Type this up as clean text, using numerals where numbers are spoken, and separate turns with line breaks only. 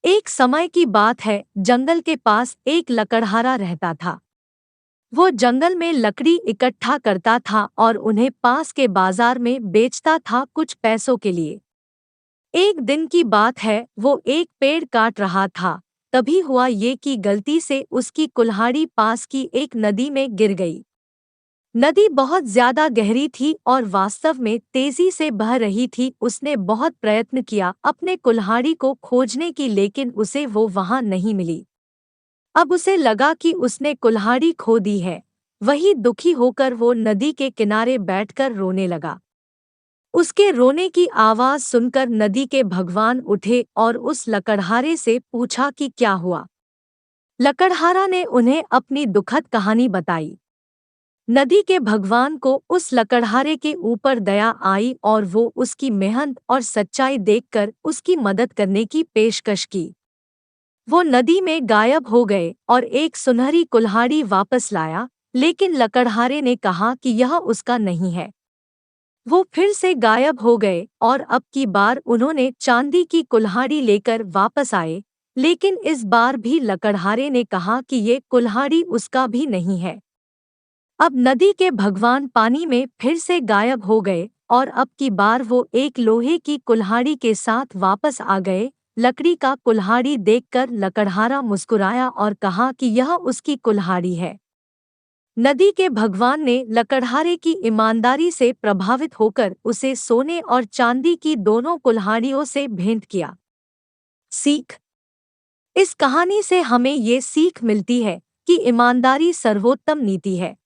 एक समय की बात है, जंगल के पास एक लकड़हारा रहता था। वो जंगल में लकड़ी इकट्ठा करता था और उन्हें पास के बाजार में बेचता था कुछ पैसों के लिए। एक दिन की बात है, वो एक पेड़ काट रहा था। तभी हुआ ये कि गलती से उसकी कुल्हाड़ी पास की एक नदी में गिर गई। नदी बहुत ज्यादा गहरी थी और वास्तव में तेजी से बह रही थी। उसने बहुत प्रयत्न किया अपने कुल्हाड़ी को खोजने की, लेकिन उसे वो वहां नहीं मिली। अब उसे लगा कि उसने कुल्हाड़ी खो दी है। वही दुखी होकर वो नदी के किनारे बैठकर रोने लगा। उसके रोने की आवाज सुनकर नदी के भगवान उठे और उस लकड़हारे से पूछा कि क्या हुआ। लकड़हारा ने उन्हें अपनी दुखद कहानी बताई। नदी के भगवान को उस लकड़हारे के ऊपर दया आई और वो उसकी मेहनत और सच्चाई देखकर उसकी मदद करने की पेशकश की। वो नदी में गायब हो गए और एक सुनहरी कुल्हाड़ी वापस लाया, लेकिन लकड़हारे ने कहा कि यह उसका नहीं है। वो फिर से गायब हो गए और अब की बार उन्होंने चांदी की कुल्हाड़ी लेकर वापस आए, लेकिन इस बार भी लकड़हारे ने कहा कि ये कुल्हाड़ी उसका भी नहीं है। अब नदी के भगवान पानी में फिर से गायब हो गए और अब की बार वो एक लोहे की कुल्हाड़ी के साथ वापस आ गए। लकड़ी का कुल्हाड़ी देखकर लकड़हारा मुस्कुराया और कहा कि यह उसकी कुल्हाड़ी है। नदी के भगवान ने लकड़हारे की ईमानदारी से प्रभावित होकर उसे सोने और चांदी की दोनों कुल्हाड़ियों से भेंट किया। सीख। इस कहानी से हमें ये सीख मिलती है कि ईमानदारी सर्वोत्तम नीति है।